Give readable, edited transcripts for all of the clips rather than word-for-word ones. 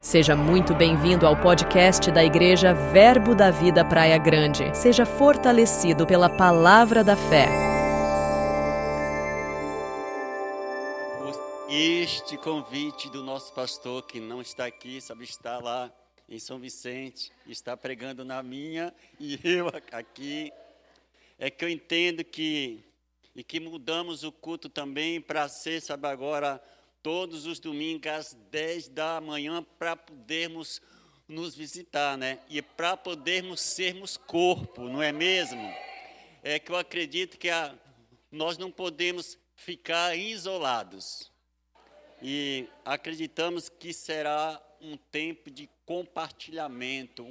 Seja muito bem-vindo ao podcast da Igreja Verbo da Vida Praia Grande. Seja fortalecido pela palavra da fé. Este convite do nosso pastor, que não está aqui, sabe, está lá em São Vicente, está pregando na minha e eu aqui, é que eu entendo que mudamos o culto também para ser, sabe, agora todos os domingos às 10 da manhã para podermos nos visitar, né? E para podermos sermos corpo, não é mesmo? É que eu acredito que nós não podemos ficar isolados. E acreditamos que será um tempo de compartilhamento,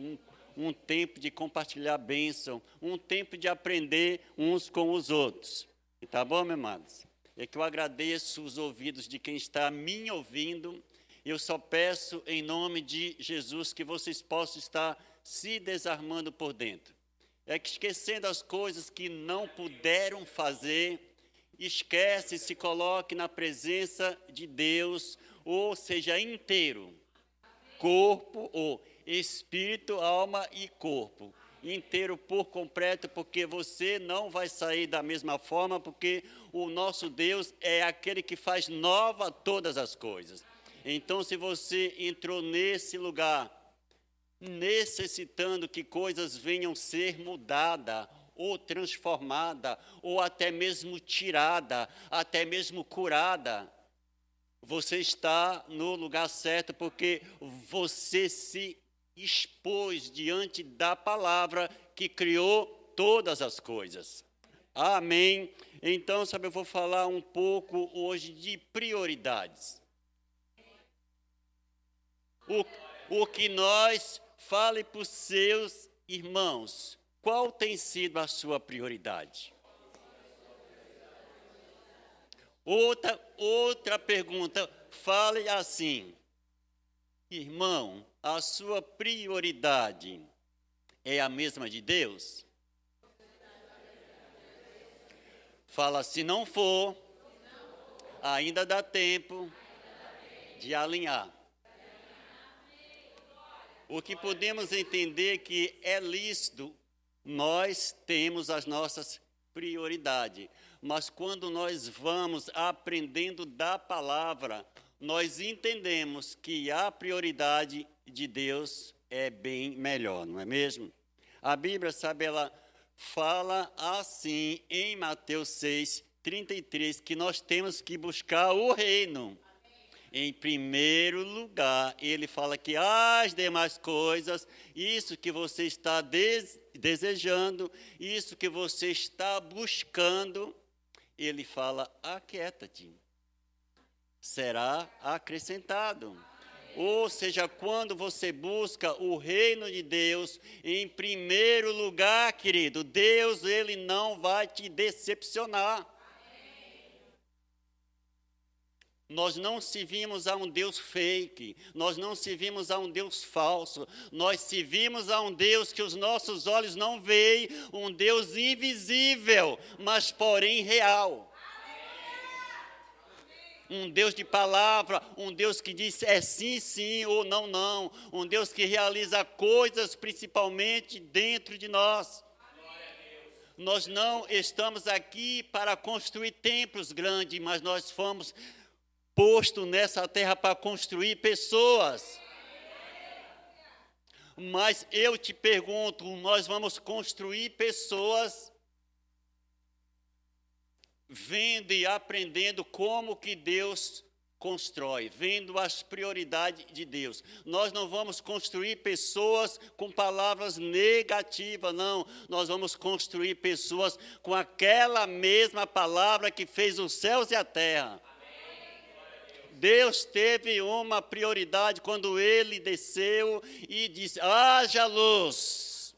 um tempo de compartilhar bênção, um tempo de aprender uns com os outros. E tá bom, meus amados? É que eu agradeço os ouvidos de quem está me ouvindo. Eu só peço em nome de Jesus que vocês possam estar se desarmando por dentro. É que esquecendo as coisas que não puderam fazer, esquece, se coloque na presença de Deus, ou seja, inteiro, corpo, ou espírito, alma e corpo, inteiro por completo, porque você não vai sair da mesma forma, porque o nosso Deus é aquele que faz nova todas as coisas. Então, se você entrou nesse lugar, necessitando que coisas venham ser mudadas, ou transformada, ou até mesmo tirada, até mesmo curada, você está no lugar certo, porque você se expôs diante da palavra que criou todas as coisas. Amém? Então, sabe, eu vou falar um pouco hoje de prioridades. O que nós fale para os seus irmãos. Qual tem sido a sua prioridade? Outra pergunta, fale assim: irmão, a sua prioridade é a mesma de Deus? Fala, se não for, ainda dá tempo de alinhar. O que podemos entender que é lícito, nós temos as nossas prioridades, mas quando nós vamos aprendendo da palavra, nós entendemos que a prioridade de Deus é bem melhor, não é mesmo? A Bíblia, sabe, ela fala assim em Mateus 6:33, que nós temos que buscar o reino. Em primeiro lugar, ele fala que as demais coisas, isso que você está desejando, isso que você está buscando, ele fala, aquieta-te, será acrescentado. Ou seja, quando você busca o reino de Deus, em primeiro lugar, querido, Deus, ele não vai te decepcionar. Nós não servimos a um Deus fake, nós não servimos a um Deus falso, nós servimos a um Deus que os nossos olhos não veem, um Deus invisível, mas porém real. Um Deus de palavra, um Deus que diz é sim, sim ou não, não. Um Deus que realiza coisas principalmente dentro de nós. Nós não estamos aqui para construir templos grandes, mas nós fomos posto nessa terra para construir pessoas. Mas eu te pergunto, nós vamos construir pessoas vendo e aprendendo como que Deus constrói, vendo as prioridades de Deus. Nós não vamos construir pessoas com palavras negativas, não. Nós vamos construir pessoas com aquela mesma palavra que fez os céus e a terra. Deus teve uma prioridade quando ele desceu e disse, haja luz.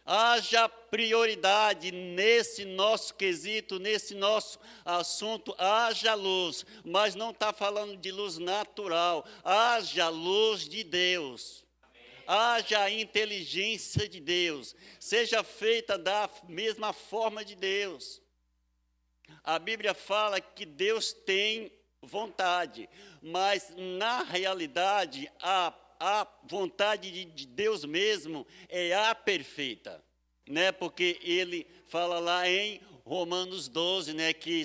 Haja prioridade nesse nosso quesito, nesse nosso assunto, haja luz. Mas não está falando de luz natural, haja luz de Deus. Haja a inteligência de Deus, seja feita da mesma forma de Deus. A Bíblia fala que Deus tem vontade. Mas, na realidade, a vontade de Deus mesmo é a perfeita, né? Porque ele fala lá em Romanos 12, né, que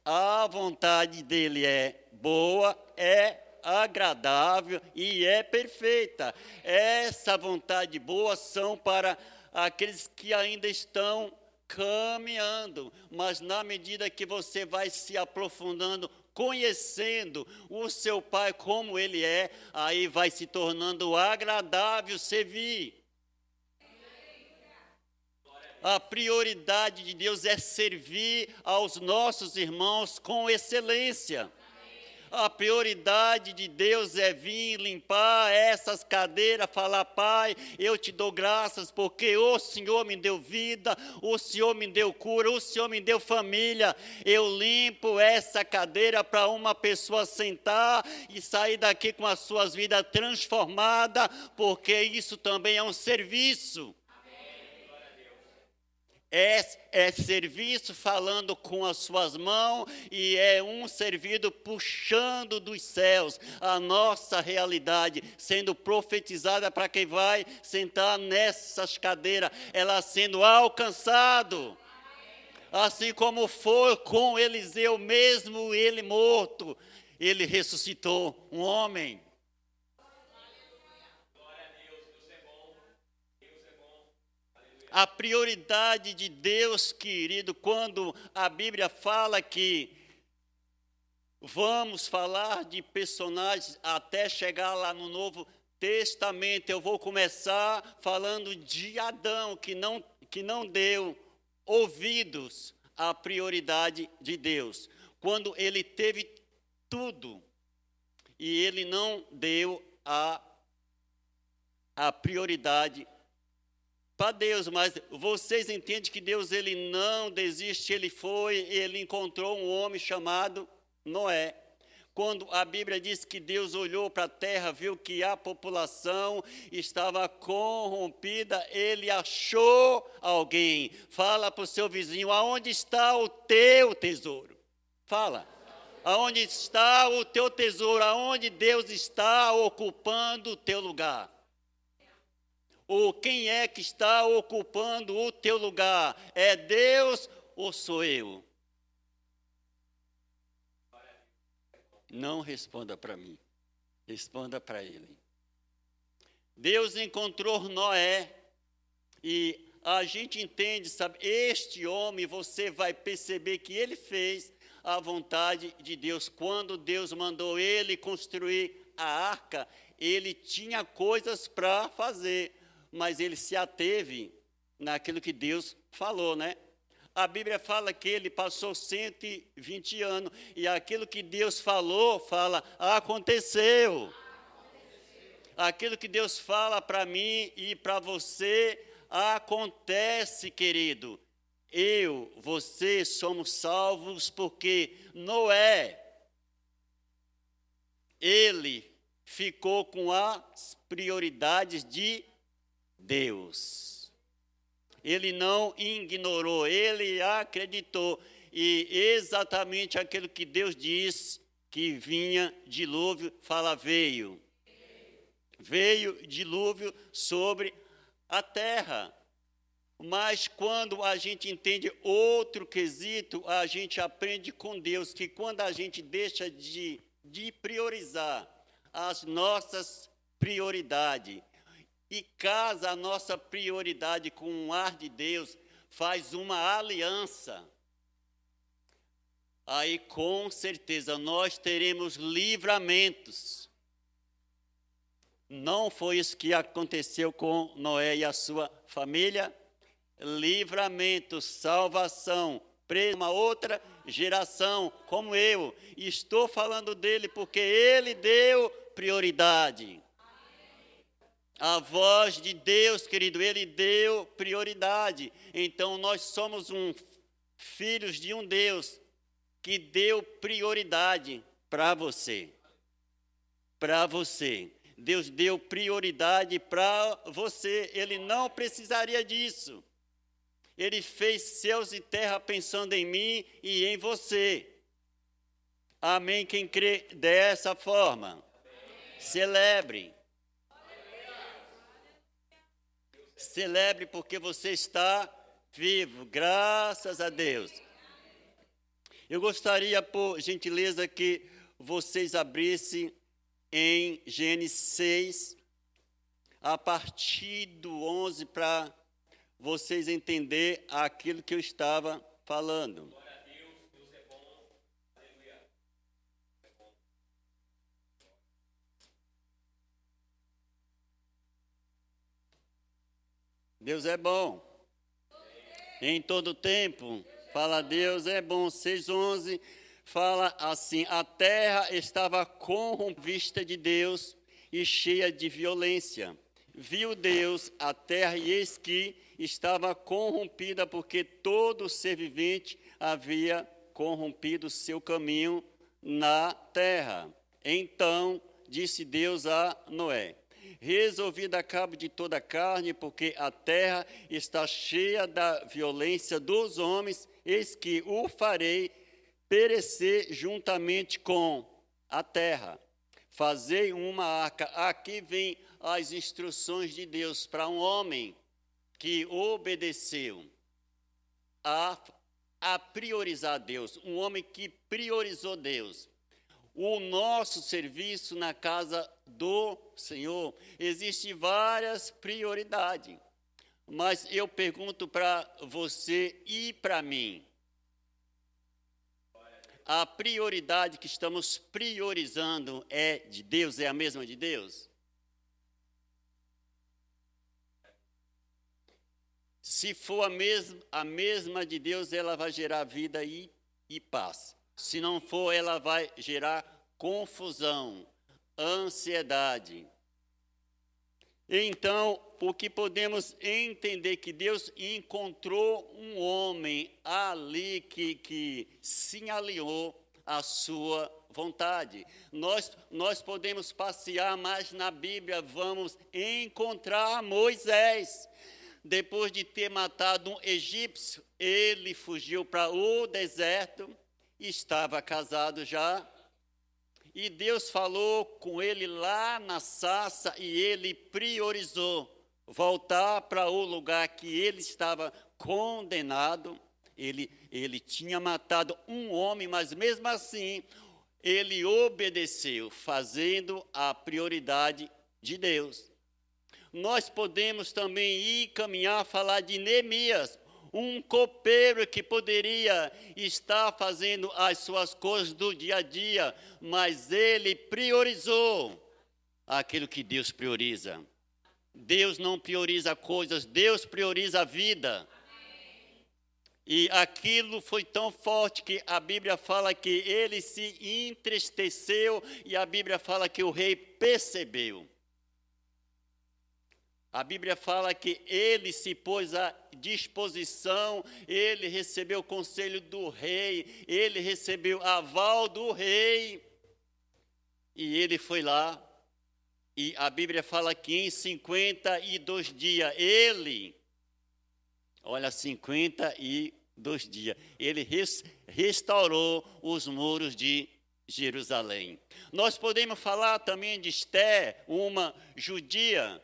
a vontade dele é boa, é agradável e é perfeita. Essa vontade boa são para aqueles que ainda estão caminhando, mas na medida que você vai se aprofundando, conhecendo o seu Pai como Ele é, aí vai se tornando agradável servir. A prioridade de Deus é servir aos nossos irmãos com excelência. A prioridade de Deus é vir limpar essas cadeiras, falar: Pai, eu te dou graças porque o Senhor me deu vida, o Senhor me deu cura, o Senhor me deu família. Eu limpo essa cadeira para uma pessoa sentar e sair daqui com as suas vidas transformadas, porque isso também é um serviço. É serviço falando com as suas mãos e é um servido puxando dos céus a nossa realidade, sendo profetizada para quem vai sentar nessas cadeiras, ela sendo alcançado. Assim como foi com Eliseu, mesmo ele morto, ele ressuscitou um homem. A prioridade de Deus, querido, quando a Bíblia fala que vamos falar de personagens até chegar lá no Novo Testamento, eu vou começar falando de Adão, que não deu ouvidos à prioridade de Deus. Quando ele teve tudo, e ele não deu a prioridade para Deus, mas vocês entendem que Deus ele não desiste, ele encontrou um homem chamado Noé. Quando a Bíblia diz que Deus olhou para a terra, viu que a população estava corrompida, ele achou alguém. Fala para o seu vizinho: aonde está o teu tesouro? Fala. Aonde está o teu tesouro? Aonde Deus está ocupando o teu lugar? Ou quem é que está ocupando o teu lugar? É Deus ou sou eu? Não responda para mim, responda para ele. Deus encontrou Noé e a gente entende, sabe, este homem, você vai perceber que ele fez a vontade de Deus. Quando Deus mandou ele construir a arca, ele tinha coisas para fazer, mas ele se ateve naquilo que Deus falou, né? A Bíblia fala que ele passou 120 anos, e aquilo que Deus falou, aconteceu. Aquilo que Deus fala para mim e para você, acontece, querido. Você somos salvos porque Noé, ele ficou com as prioridades de Deus. Ele não ignorou, ele acreditou. E exatamente aquilo que Deus disse, que vinha dilúvio, veio. Veio dilúvio sobre a terra. Mas quando a gente entende outro quesito, a gente aprende com Deus que quando a gente deixa de priorizar as nossas prioridades e casa a nossa prioridade com o ar de Deus, faz uma aliança, aí com certeza nós teremos livramentos. Não foi isso que aconteceu com Noé e a sua família? Livramento, salvação, para uma outra geração como eu. E estou falando dele porque ele deu prioridade. A voz de Deus, querido, ele deu prioridade. Então nós somos filhos de um Deus que deu prioridade para você. Para você. Deus deu prioridade para você. Ele não precisaria disso. Ele fez céus e terra pensando em mim e em você. Amém? Quem crê dessa forma? Celebre. Celebre porque você está vivo, graças a Deus. Eu gostaria, por gentileza, que vocês abrissem em Gênesis 6, a partir do 11, para vocês entenderem aquilo que eu estava falando. Deus é bom. Em todo tempo, fala Deus é bom. 6:11 fala assim: a terra estava corrompida de Deus e cheia de violência. Viu Deus a terra e eis que estava corrompida, porque todo ser vivente havia corrompido seu caminho na terra. Então disse Deus a Noé: resolvi dar cabo de toda a carne, porque a terra está cheia da violência dos homens, eis que o farei perecer juntamente com a terra. Fazei uma arca. Aqui vem as instruções de Deus para um homem que obedeceu a priorizar Deus, um homem que priorizou Deus. O nosso serviço na casa do Senhor, existe várias prioridades, mas eu pergunto para você e para mim, a prioridade que estamos priorizando é de Deus, é a mesma de Deus? Se for a mesma de Deus, ela vai gerar vida e paz. Se não for, ela vai gerar confusão, ansiedade. Então, o que podemos entender que Deus encontrou um homem ali que se alinhou à sua vontade. Nós podemos passear, mas na Bíblia vamos encontrar Moisés. Depois de ter matado um egípcio, ele fugiu para o deserto, estava casado já, e Deus falou com ele lá na sarça, e ele priorizou voltar para o lugar que ele estava condenado. Ele tinha matado um homem, mas mesmo assim, ele obedeceu, fazendo a prioridade de Deus. Nós podemos também ir caminhar, falar de Neemias, um copeiro que poderia estar fazendo as suas coisas do dia a dia, mas ele priorizou aquilo que Deus prioriza. Deus não prioriza coisas, Deus prioriza a vida. E aquilo foi tão forte que a Bíblia fala que ele se entristeceu e a Bíblia fala que o rei percebeu. A Bíblia fala que ele se pôs à disposição, ele recebeu o conselho do rei, ele recebeu aval do rei, e ele foi lá, e a Bíblia fala que em 52 dias, olha, 52 dias, ele restaurou os muros de Jerusalém. Nós podemos falar também de Esther, uma judia.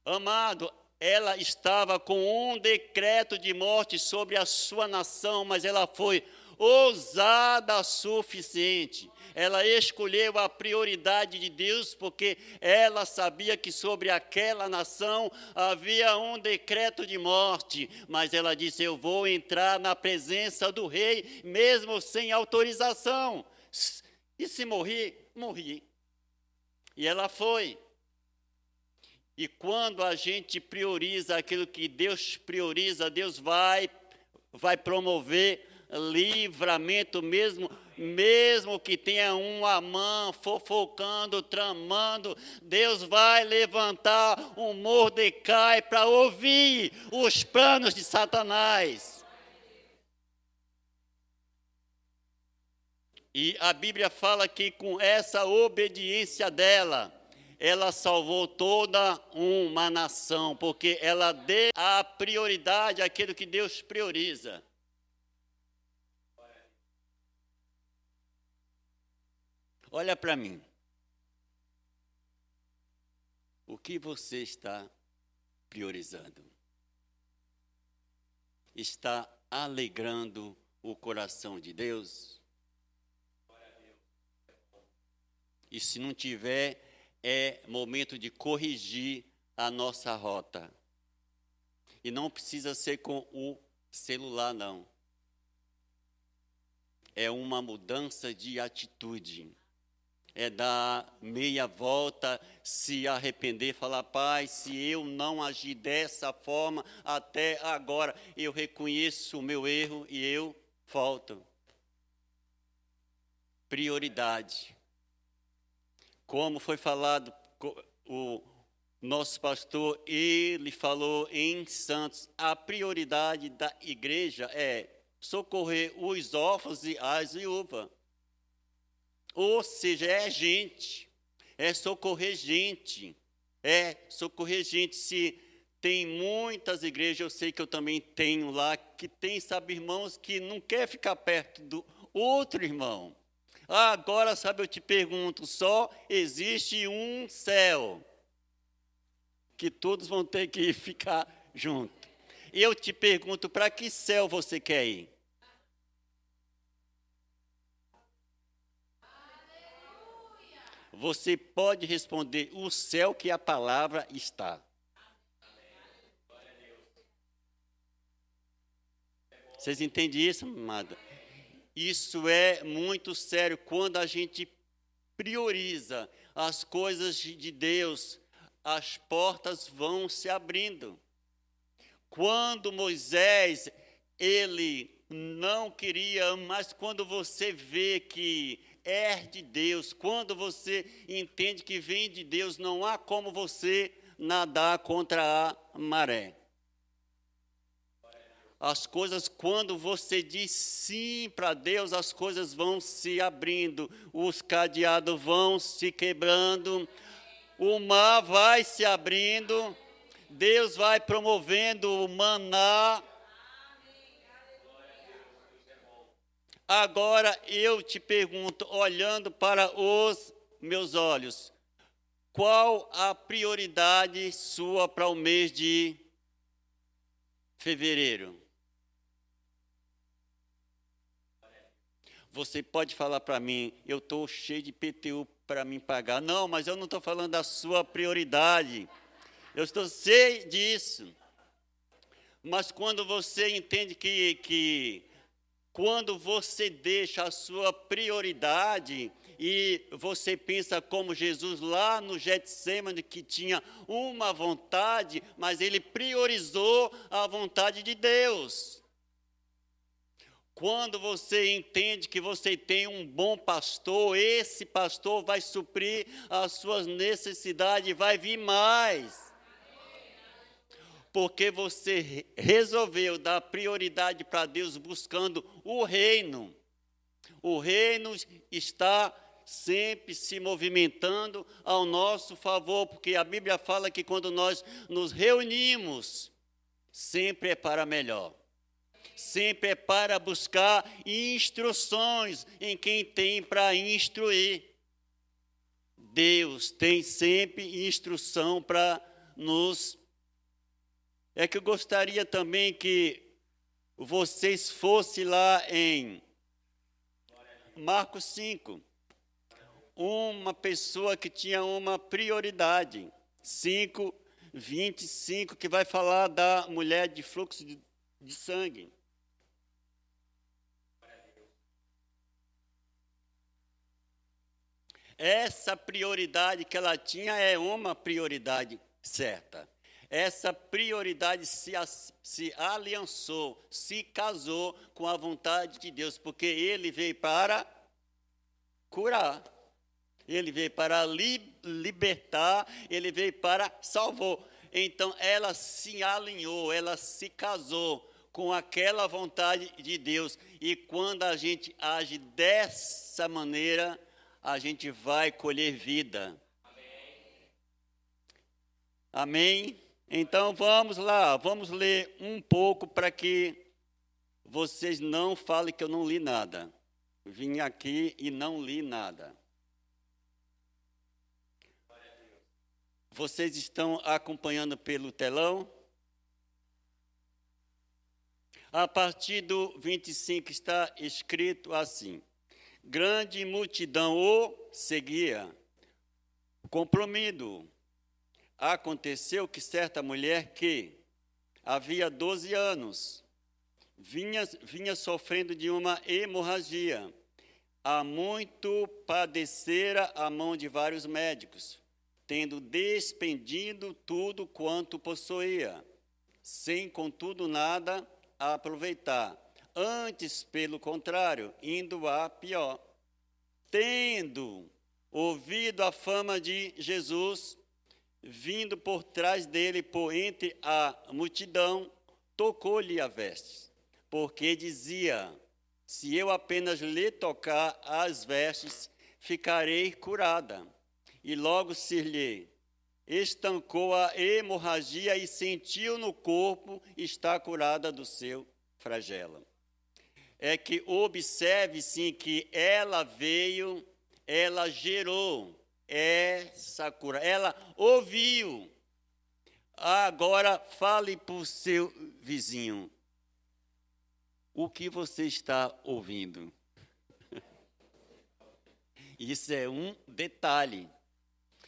Amado, ela estava com um decreto de morte sobre a sua nação, mas ela foi ousada o suficiente. Ela escolheu a prioridade de Deus, porque ela sabia que sobre aquela nação havia um decreto de morte. Mas ela disse: eu vou entrar na presença do rei, mesmo sem autorização. E se morrer, morri. E ela foi. E quando a gente prioriza aquilo que Deus prioriza, Deus vai promover livramento, mesmo que tenha um Amã fofocando, tramando, Deus vai levantar um Mordecai para ouvir os planos de Satanás. E a Bíblia fala que com essa obediência dela, ela salvou toda uma nação, porque ela deu a prioridade àquilo que Deus prioriza. Olha para mim. O que você está priorizando? Está alegrando o coração de Deus? E se não tiver, é momento de corrigir a nossa rota. E não precisa ser com o celular, não. É uma mudança de atitude. É dar meia volta, se arrepender, falar: Pai, se eu não agir dessa forma até agora, eu reconheço o meu erro e eu volto. Prioridade. Como foi falado, o nosso pastor, ele falou em Santos, a prioridade da igreja é socorrer os órfãos e as viúvas. Ou seja, é gente, é socorrer gente, Se tem muitas igrejas, eu sei que eu também tenho lá, que tem, sabe, irmãos que não quer ficar perto do outro irmão. Agora, sabe, eu te pergunto, só existe um céu, que todos vão ter que ficar juntos. Eu te pergunto, para que céu você quer ir? Você pode responder: o céu que a palavra está. Vocês entendem isso, amada? Isso é muito sério. Quando a gente prioriza as coisas de Deus, as portas vão se abrindo. Quando Moisés, ele não queria, mas quando você vê que é de Deus, quando você entende que vem de Deus, não há como você nadar contra a maré. As coisas, quando você diz sim para Deus, as coisas vão se abrindo, os cadeados vão se quebrando, o mar vai se abrindo, Deus vai promovendo o maná. Agora eu te pergunto, olhando para os meus olhos, qual a prioridade sua para o mês de fevereiro? Você pode falar para mim: eu estou cheio de PTU para me pagar. Não, mas eu não estou falando da sua prioridade. Eu estou cheio disso. Mas quando você entende que quando você deixa a sua prioridade e você pensa como Jesus lá no Getsêmani, que tinha uma vontade, mas ele priorizou a vontade de Deus. Quando você entende que você tem um bom pastor, esse pastor vai suprir as suas necessidades, vai vir mais. Porque você resolveu dar prioridade para Deus buscando o reino. O reino está sempre se movimentando ao nosso favor, porque a Bíblia fala que quando nós nos reunimos, sempre é para melhor. Sempre é para buscar instruções em quem tem para instruir. Deus tem sempre instrução para nos. É que eu gostaria também que vocês fossem lá em Marcos 5. Uma pessoa que tinha uma prioridade. 5:25, que vai falar da mulher de fluxo de sangue. Essa prioridade que ela tinha é uma prioridade certa. Essa prioridade se aliançou, se casou com a vontade de Deus, porque ele veio para curar, ele veio para libertar, ele veio para salvar. Então ela se alinhou, ela se casou com aquela vontade de Deus. E quando a gente age dessa maneira, a gente vai colher vida. Amém? Então vamos lá, vamos ler um pouco para que vocês não falem que eu não li nada. Vim aqui e não li nada. Vocês estão acompanhando pelo telão? A partir do 25 está escrito assim: grande multidão o seguia, comprimido. Aconteceu que certa mulher que havia 12 anos vinha sofrendo de uma hemorragia. Há muito padecera a mão de vários médicos, tendo despendido tudo quanto possuía, sem contudo nada a aproveitar. Antes, pelo contrário, indo a pior. Tendo ouvido a fama de Jesus, vindo por trás dele, por entre a multidão, tocou-lhe a veste, porque dizia: se eu apenas lhe tocar as vestes, ficarei curada. E logo se lhe estancou a hemorragia e sentiu no corpo estar curada do seu flagelo. É que observe, sim, que ela veio, ela gerou essa cura, ela ouviu. Agora fale para o seu vizinho: o que você está ouvindo? Isso é um detalhe.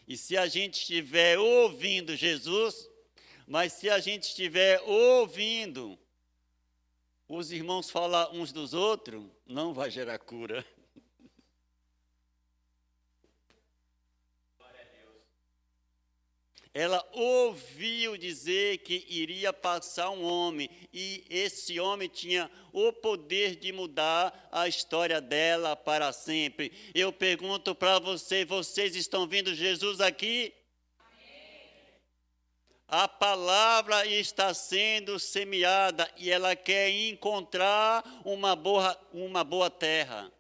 E se a gente estiver ouvindo Jesus, mas se a gente estiver ouvindo os irmãos falar uns dos outros, não vai gerar cura. Ela ouviu dizer que iria passar um homem, e esse homem tinha o poder de mudar a história dela para sempre. Eu pergunto para vocês estão vendo Jesus aqui? A palavra está sendo semeada e ela quer encontrar uma boa terra.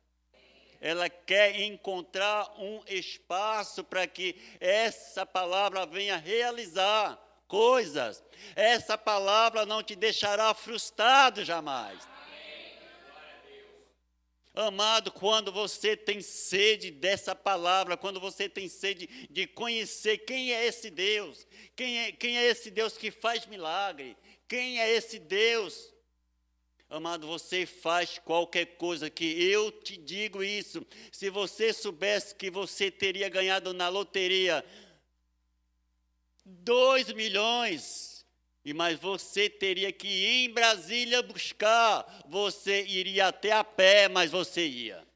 Ela quer encontrar um espaço para que essa palavra venha realizar coisas. Essa palavra não te deixará frustrado jamais. Amado, quando você tem sede dessa palavra, quando você tem sede de conhecer quem é esse Deus, quem é esse Deus que faz milagre, quem é esse Deus, amado, você faz qualquer coisa. Que eu te digo isso, se você soubesse que você teria ganhado na loteria 2 milhões, mas você teria que ir em Brasília buscar, você iria até a pé, mas você ia.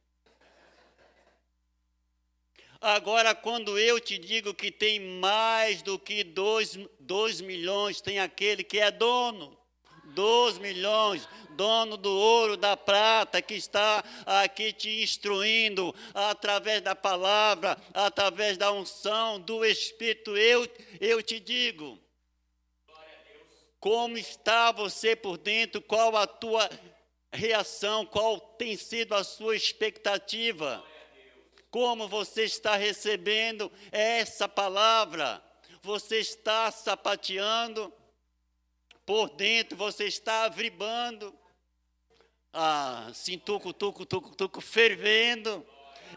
Agora, quando eu te digo que tem mais do que 2 milhões, tem aquele que é dono, 2 milhões, dono do ouro, da prata, que está aqui te instruindo através da palavra, através da unção do Espírito. Eu te digo, como está você por dentro, qual a tua reação, qual tem sido a sua expectativa, como você está recebendo essa palavra, você está sapateando por dentro, você está vibrando, assim, tuco, fervendo.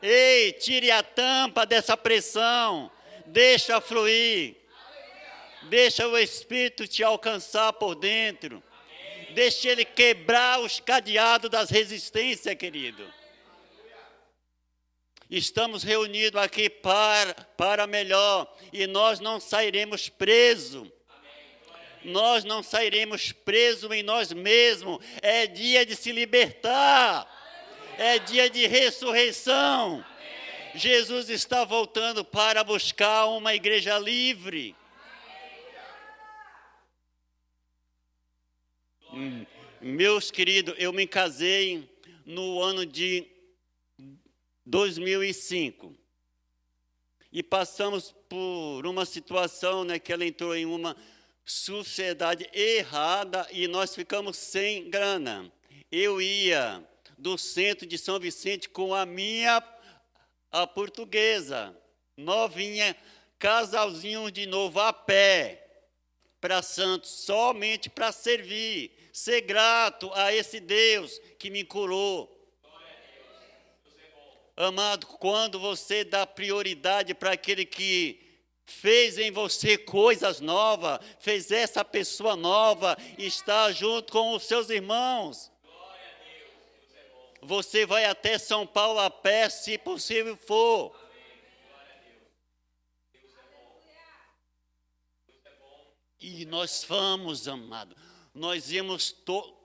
Ei, tire a tampa dessa pressão, deixa fluir, deixa o Espírito te alcançar por dentro, deixa ele quebrar os cadeados das resistências, querido. Estamos reunidos aqui para melhor, e nós não sairemos presos. Nós não sairemos presos em nós mesmos. É dia de se libertar. É dia de ressurreição. Jesus está voltando para buscar uma igreja livre. Meus queridos, eu me casei no ano de 2005. E passamos por uma situação, que ela entrou em uma sociedade errada e nós ficamos sem grana. Eu ia do centro de São Vicente com a portuguesa, novinha, casalzinho de novo a pé, para Santos, somente para servir, ser grato a esse Deus que me curou. Amado, quando você dá prioridade para aquele que fez em você coisas novas, fez essa pessoa nova estar junto com os seus irmãos. Você vai até São Paulo a pé, se possível for. E nós vamos, amado.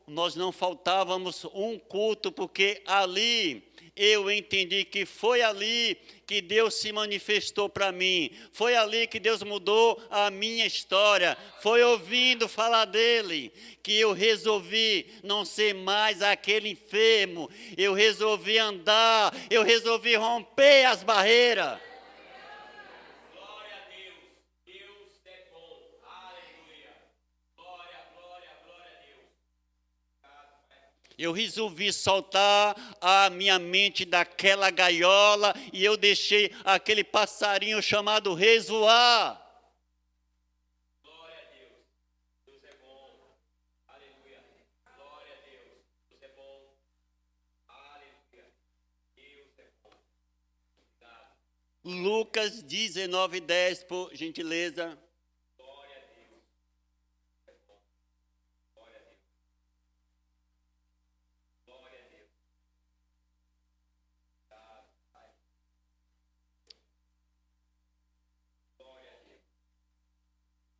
Nós não faltávamos um culto, porque ali eu entendi que foi ali que Deus se manifestou para mim. Foi ali que Deus mudou a minha história. Foi ouvindo falar dele que eu resolvi não ser mais aquele enfermo. Eu resolvi andar, eu resolvi romper as barreiras. Eu resolvi soltar a minha mente daquela gaiola e eu deixei aquele passarinho chamado rei voar. Glória a Deus. Deus é bom. Aleluia. Glória a Deus. Deus é bom. Aleluia. Deus é bom. Lucas 19:10, por gentileza.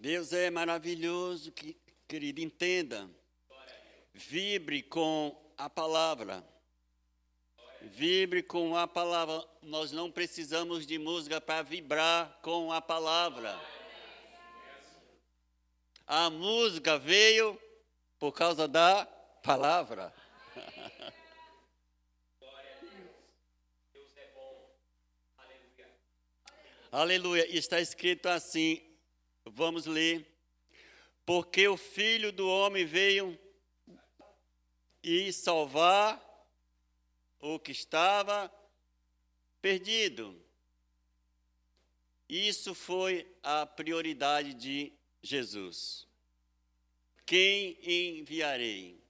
Deus é maravilhoso, querido, entenda. Vibre com a palavra. Vibre com a palavra. Nós não precisamos de música para vibrar com a palavra. A música veio por causa da palavra. Deus é bom. Aleluia. Aleluia. Está escrito assim. Vamos ler. Porque o Filho do Homem veio e salvar o que estava perdido. Isso foi a prioridade de Jesus. Quem enviarei?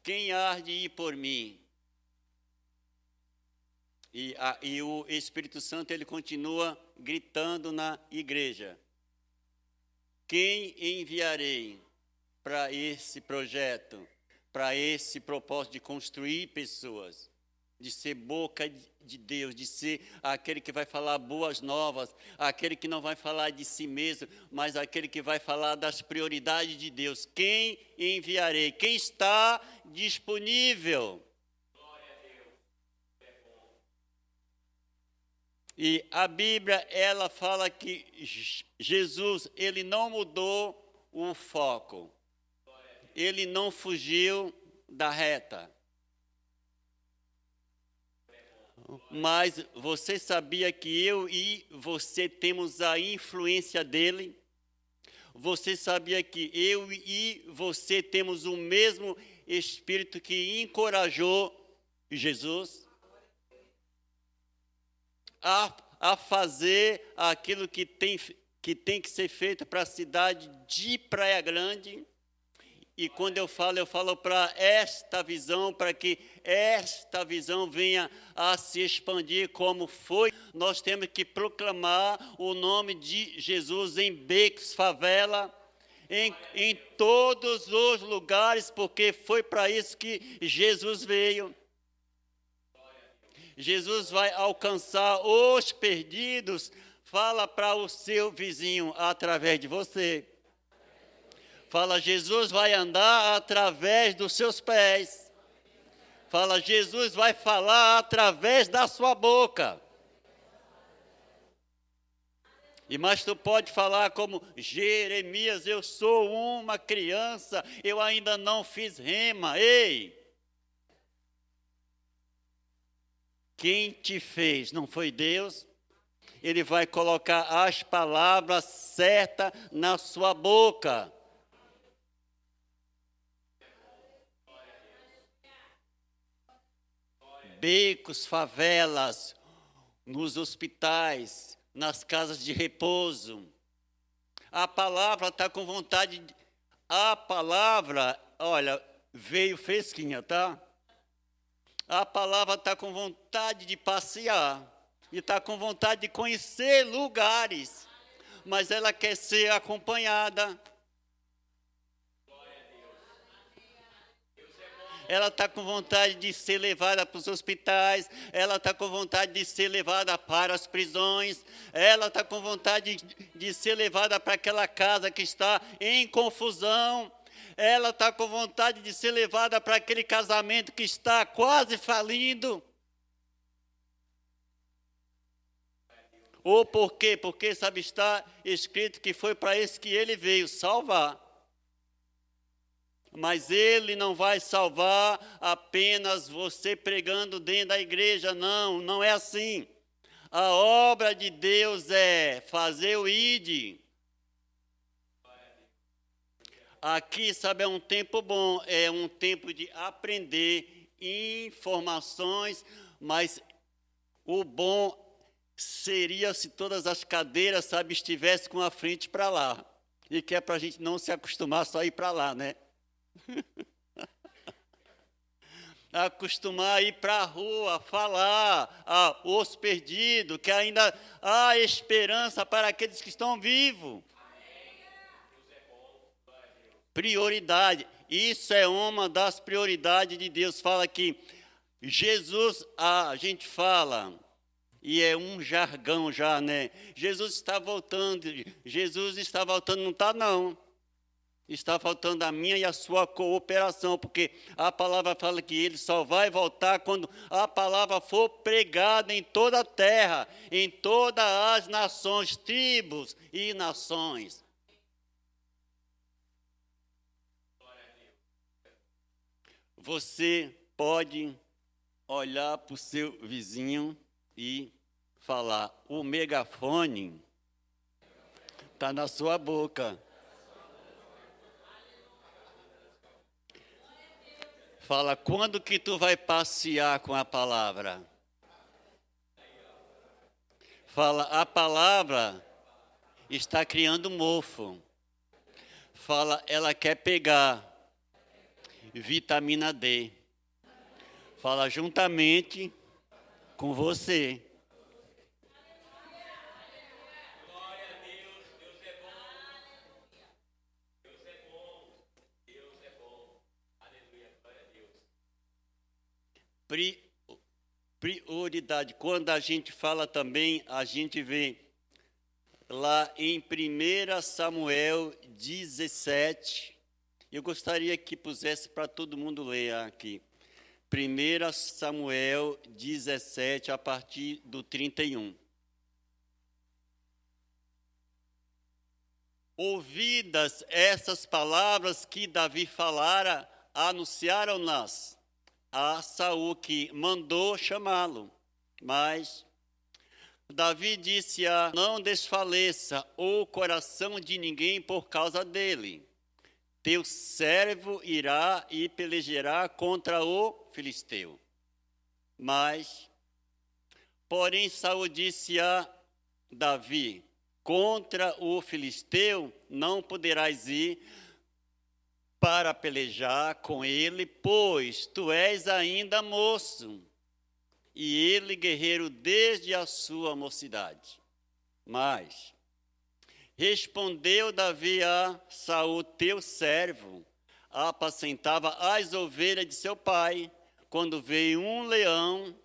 Quem há de ir por mim? E o Espírito Santo, ele continua gritando na igreja. Quem enviarei para esse projeto, para esse propósito de construir pessoas, de ser boca de Deus, de ser aquele que vai falar boas novas, aquele que não vai falar de si mesmo, mas aquele que vai falar das prioridades de Deus. Quem enviarei? Quem está disponível? E a Bíblia, ela fala que Jesus, ele não mudou o foco. Ele não fugiu da reta. Mas você sabia que eu e você temos a influência dele? Você sabia que eu e você temos o mesmo Espírito que encorajou Jesus a fazer aquilo que tem que ser feito para a cidade de Praia Grande? E quando eu falo para esta visão, para que esta visão venha a se expandir como foi. Nós temos que proclamar o nome de Jesus em becos, favela, em todos os lugares, porque foi para isso que Jesus veio. Jesus vai alcançar os perdidos. Fala para o seu vizinho através de você. Fala, Jesus vai andar através dos seus pés. Fala, Jesus vai falar através da sua boca. Mas tu pode falar como Jeremias, eu sou uma criança, eu ainda não fiz rema. Ei! Quem te fez não foi Deus? Ele vai colocar as palavras certas na sua boca. Becos, favelas, nos hospitais, nas casas de repouso. A palavra está com vontade. A palavra, olha, veio fresquinha, tá? A palavra está com vontade de passear. e está com vontade de conhecer lugares, mas ela quer ser acompanhada. Ela está com vontade de ser levada para os hospitais, ela está com vontade de ser levada para as prisões, ela está com vontade de ser levada para aquela casa que está em confusão, ela está com vontade de ser levada para aquele casamento que está quase falindo. Ou por quê? Porque, sabe, está escrito que foi para esse que ele veio salvar. Mas ele não vai salvar apenas você pregando dentro da igreja, não, não é assim. A obra de Deus é fazer o ide. Aqui, sabe, é um tempo bom, é um tempo de aprender informações, mas o bom seria se todas as cadeiras, sabe, estivessem com a frente para lá. E que é para a gente não se acostumar só a ir para lá, né? Acostumar a ir para a rua, falar aos perdidos, que ainda há esperança para aqueles que estão vivos. Prioridade, isso é uma das prioridades de Deus. Fala que Jesus, a gente fala, e é um jargão já, né? Jesus está voltando, não está não. Está faltando a minha e a sua cooperação, porque a palavra fala que ele só vai voltar quando a palavra for pregada em toda a terra, em todas as nações, tribos e nações. Você pode olhar para o seu vizinho e falar: o megafone está na sua boca. Fala, quando que tu vai passear com a palavra? Fala, a palavra está criando mofo. Fala, ela quer pegar vitamina D. Fala, juntamente com você. Prioridade. Quando a gente fala também, a gente vê lá em 1 Samuel 17. Eu gostaria que pusesse para todo mundo ler aqui. 1 Samuel 17, a partir do 31. Ouvidas essas palavras que Davi falara, anunciaram-nas a Saul, que mandou chamá-lo. Mas Davi disse: não desfaleça o coração de ninguém por causa dele. Teu servo irá e pelejará contra o filisteu. Porém, Saul disse a Davi: contra o filisteu não poderás ir para pelejar com ele, pois tu és ainda moço, e ele guerreiro desde a sua mocidade. Mas respondeu Davi a Saul: teu servo apacentava as ovelhas de seu pai, quando veio um leão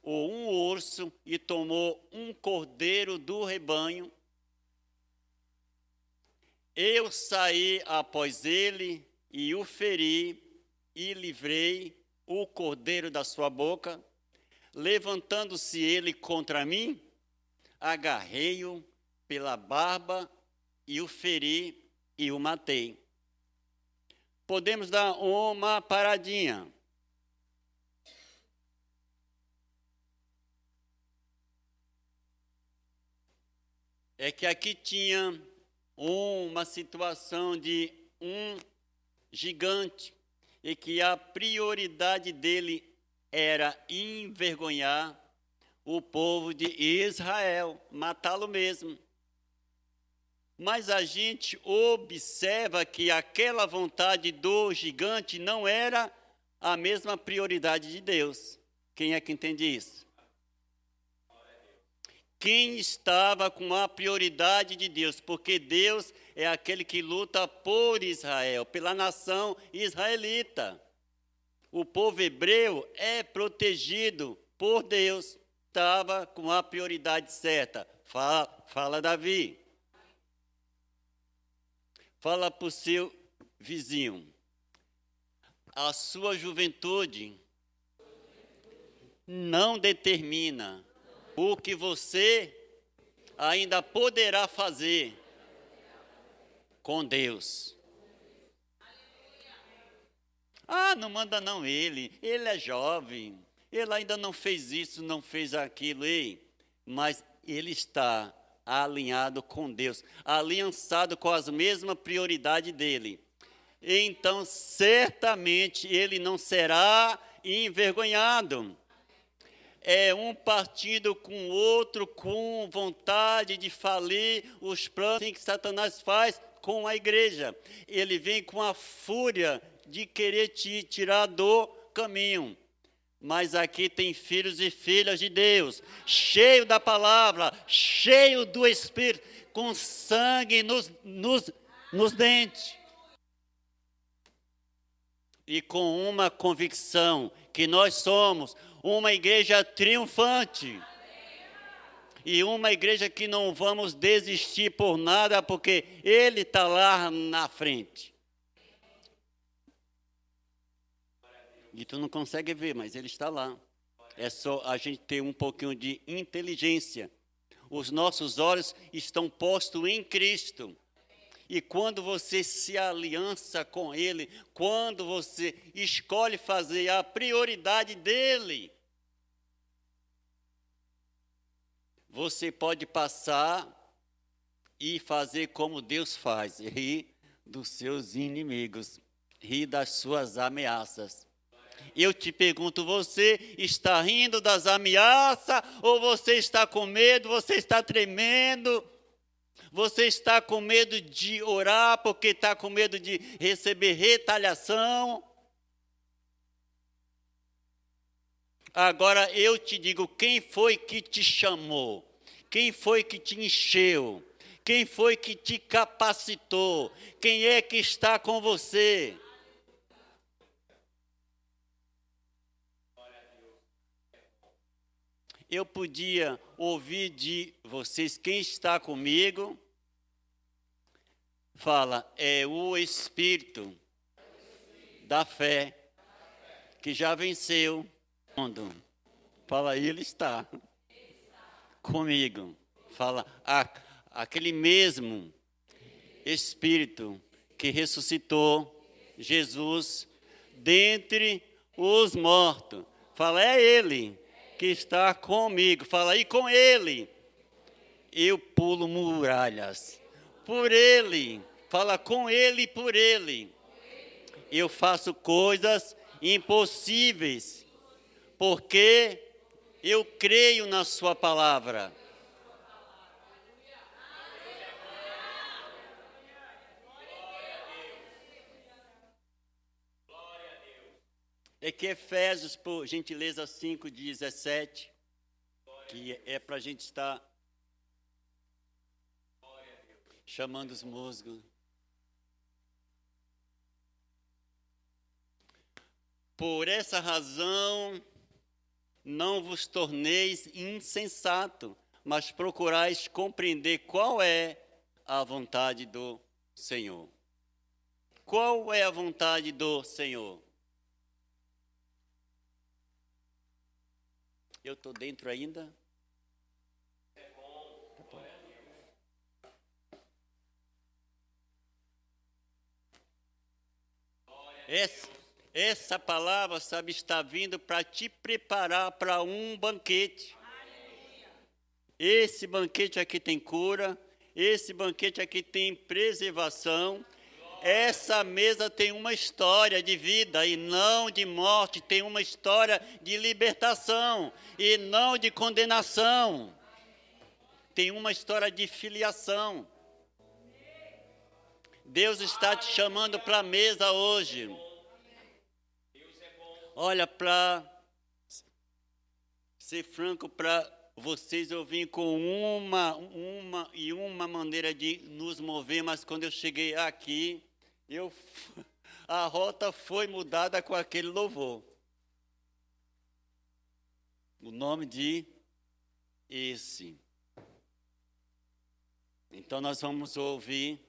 ou um urso e tomou um cordeiro do rebanho. Eu saí após ele e o feri e livrei o cordeiro da sua boca. Levantando-se ele contra mim, agarrei-o pela barba e o feri e o matei. Podemos dar uma paradinha. É que aqui tinha uma situação de um gigante e que a prioridade dele era envergonhar o povo de Israel, matá-lo mesmo. Mas a gente observa que aquela vontade do gigante não era a mesma prioridade de Deus. Quem é que entende isso? quem estava com a prioridade de Deus, porque Deus é aquele que luta por Israel, pela nação israelita. O povo hebreu é protegido por Deus, estava com a prioridade certa. Fala Davi. Fala para o seu vizinho. A sua juventude não determina o que você ainda poderá fazer com Deus. Ah, não manda não ele é jovem, ele ainda não fez isso, não fez aquilo, mas ele está alinhado com Deus, aliançado com as mesmas prioridades dele. Então, certamente, ele não será envergonhado. É um partido com o outro, com vontade de falir os planos que Satanás faz com a igreja. Ele vem com a fúria de querer te tirar do caminho. Mas aqui tem filhos e filhas de Deus, cheio da palavra, cheio do Espírito, com sangue nos dentes. E com uma convicção que nós somos uma igreja triunfante. E uma igreja que não vamos desistir por nada, porque Ele está lá na frente. E tu não consegue ver, mas Ele está lá. É só a gente ter um pouquinho de inteligência. Os nossos olhos estão postos em Cristo. E quando você se aliança com Ele, quando você escolhe fazer a prioridade dEle, você pode passar e fazer como Deus faz, rir dos seus inimigos, rir das suas ameaças. Eu te pergunto, você está rindo das ameaças ou você está com medo, você está tremendo? Você está com medo de orar porque está com medo de receber retaliação? Agora eu te digo, quem foi que te chamou? Quem foi que te encheu? Quem foi que te capacitou? Quem é que está com você? Eu podia ouvir de vocês, quem está comigo? Fala, é o Espírito da fé que já venceu o mundo. Fala, Ele está comigo. Fala, aquele mesmo Espírito que ressuscitou Jesus dentre os mortos. Fala, é Ele que está comigo. Fala, aí com Ele eu pulo muralhas. Por Ele, fala com Ele e por Ele. Eu faço coisas impossíveis, porque eu creio na sua palavra. É que Efésios, por gentileza, 5:17, que é para a gente estar chamando os músicos. Por essa razão, não vos torneis insensato, mas procurais compreender qual é a vontade do Senhor. Qual é a vontade do Senhor? Eu estou dentro ainda? Essa palavra, sabe, está vindo para te preparar para um banquete. Esse banquete aqui tem cura, esse banquete aqui tem preservação. Essa mesa tem uma história de vida e não de morte, tem uma história de libertação e não de condenação. Tem uma história de filiação. Deus está te chamando para a mesa hoje. Olha, para ser franco, para vocês eu vim com uma maneira de nos mover, mas quando eu cheguei aqui, a rota foi mudada com aquele louvor. O nome de esse. Então nós vamos ouvir